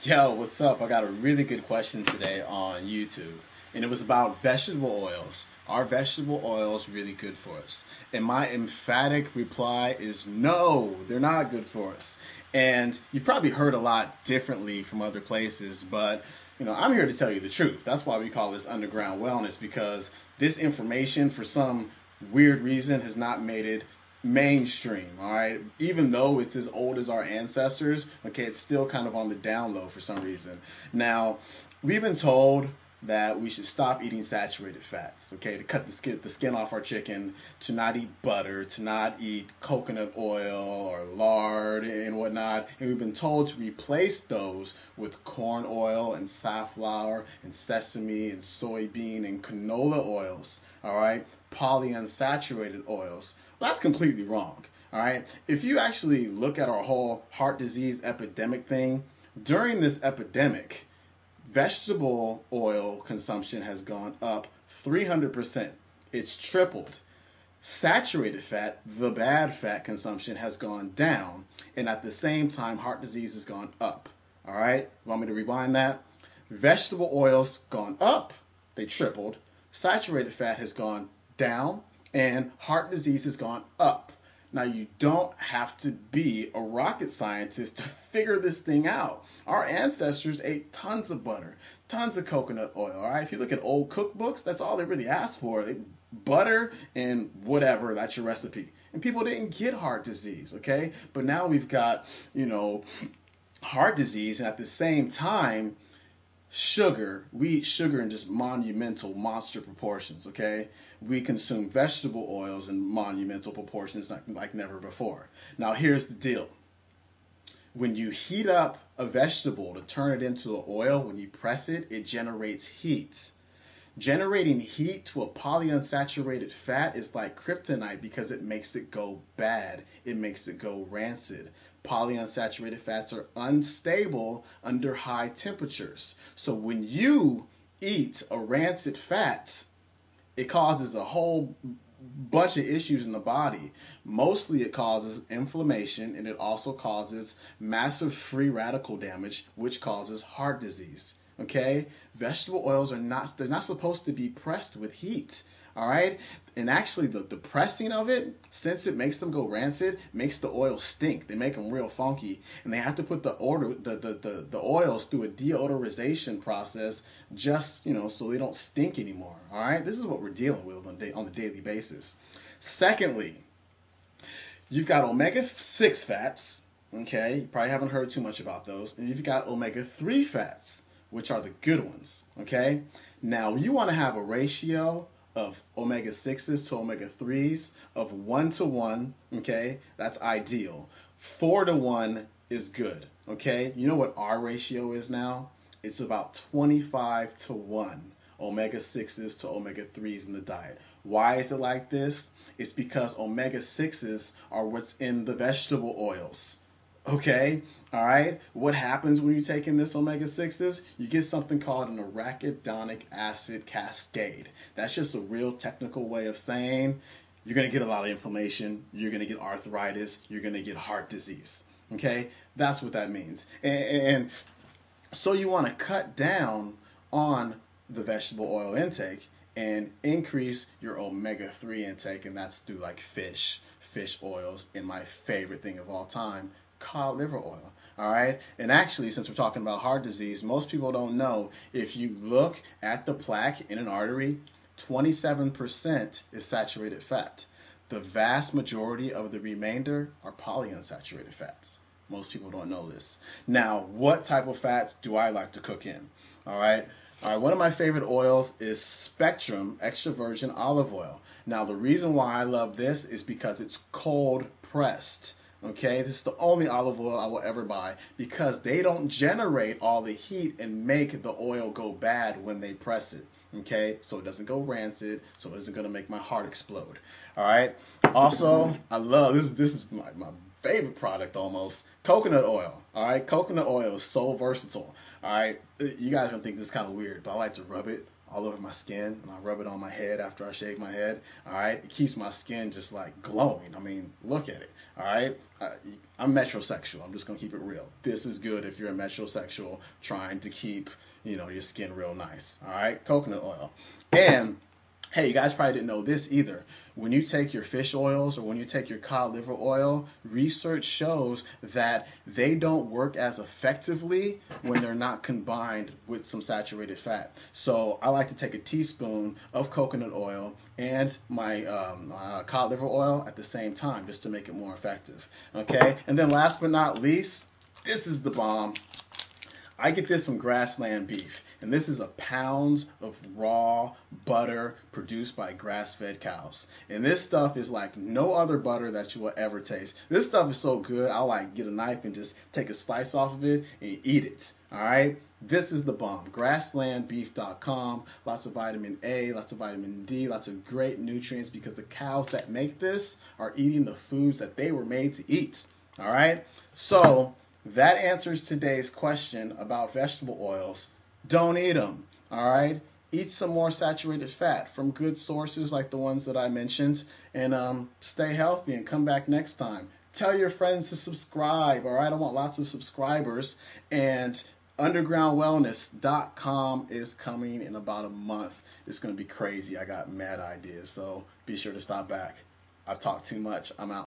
Yo, what's up? I got a really good question today on YouTube, and it was about vegetable oils. Are vegetable oils really good for us? And my emphatic reply is no, they're not good for us. And you probably heard a lot differently from other places, but I'm here to tell you the truth. That's why we call this underground wellness because this information, for some weird reason, has not made it mainstream. All right, even though it's as old as our ancestors, okay, it's still kind of on the down low for some reason. Now, we've been told that we should stop eating saturated fats, okay, to cut the skin off our chicken, to not eat butter, to not eat coconut oil or lard and whatnot. And we've been told to replace those with corn oil and safflower and sesame and soybean and canola oils, all right, polyunsaturated oils. Well, that's completely wrong. All right. If you actually look at our whole heart disease epidemic thing, during this epidemic, vegetable oil consumption has gone up 300%. It's tripled. Saturated fat, the bad fat consumption, has gone down. And at the same time, heart disease has gone up. All right. Want me to rewind that? Vegetable oils gone up. They tripled. Saturated fat has gone down and heart disease has gone up. Now, you don't have to be a rocket scientist to figure this thing out. Our ancestors ate tons of butter, tons of coconut oil, all right? If you look at old cookbooks, that's all they really asked for. Butter and whatever, that's your recipe. And people didn't get heart disease, okay? But now we've got, heart disease, and at the same time, sugar. We eat sugar in just monumental monster proportions, okay? We consume vegetable oils in monumental proportions like never before. Now, here's the deal. When you heat up a vegetable to turn it into an oil, when you press it, it generates heat. Generating heat to a polyunsaturated fat is like kryptonite because it makes it go bad. It makes it go rancid. Polyunsaturated fats are unstable under high temperatures. So when you eat a rancid fat, it causes a whole bunch of issues in the body. Mostly it causes inflammation, and it also causes massive free radical damage, which causes heart disease. Okay? Vegetable oils they're not supposed to be pressed with heat. All right? And actually the pressing of it, since it makes them go rancid, makes the oil stink. They make them real funky. And they have to put the oils through a deodorization process just, so they don't stink anymore. All right? This is what we're dealing with on a daily basis. Secondly, you've got omega-6 fats. Okay? You probably haven't heard too much about those. And you've got omega-3 fats, which are the good ones. Okay? Now, you want to have a ratio of omega-6s to omega-3s of 1 to 1, okay? That's ideal. 4 to 1 is good, okay? You know what our ratio is now? It's about 25 to 1 omega-6s to omega-3s in the diet. Why is it like this? It's because omega-6s are what's in the vegetable oils. Okay, all right. What happens when you take in this omega-6s? You get something called an arachidonic acid cascade. That's just a real technical way of saying you're going to get a lot of inflammation, you're going to get arthritis, you're going to get heart disease. Okay, that's what that means. And so you want to cut down on the vegetable oil intake and increase your omega-3 intake, and that's through like fish oils, and my favorite thing of all time, cod liver oil. All right. And actually, since we're talking about heart disease, most people don't know, if you look at the plaque in an artery, 27% is saturated fat. The vast majority of the remainder are polyunsaturated fats. Most people don't know this. Now, what type of fats do I like to cook in? All right. One of my favorite oils is Spectrum extra virgin olive oil. Now, the reason why I love this is because it's cold pressed. Okay, this is the only olive oil I will ever buy because they don't generate all the heat and make the oil go bad when they press it. Okay, so it doesn't go rancid, so it isn't going to make my heart explode. All right, also, I love this. This is my favorite product almost, coconut oil. All right, coconut oil is so versatile. All right, you guys are going to think this is kind of weird, but I like to rub it all over my skin, and I rub it on my head after I shave my head. All right, it keeps my skin just like glowing. I mean, look at it. All right, I'm metrosexual. I'm just gonna keep it real. This is good if you're a metrosexual trying to keep, you know, your skin real nice. All right, coconut oil. And hey, you guys probably didn't know this either. When you take your fish oils or when you take your cod liver oil, research shows that they don't work as effectively when they're not combined with some saturated fat. So I like to take a teaspoon of coconut oil and my cod liver oil at the same time just to make it more effective. Okay, and then last but not least, this is the bomb. I get this from Grassland Beef, and this is a pound of raw butter produced by grass-fed cows. And this stuff is like no other butter that you will ever taste. This stuff is so good, I'll like get a knife and just take a slice off of it and eat it. All right? This is the bomb. Grasslandbeef.com. Lots of vitamin A, lots of vitamin D, lots of great nutrients because the cows that make this are eating the foods that they were made to eat. All right? So that answers today's question about vegetable oils. Don't eat them, all right? Eat some more saturated fat from good sources like the ones that I mentioned, and stay healthy and come back next time. Tell your friends to subscribe, all right? I want lots of subscribers, and undergroundwellness.com is coming in about a month. It's going to be crazy. I got mad ideas, so be sure to stop back. I've talked too much. I'm out.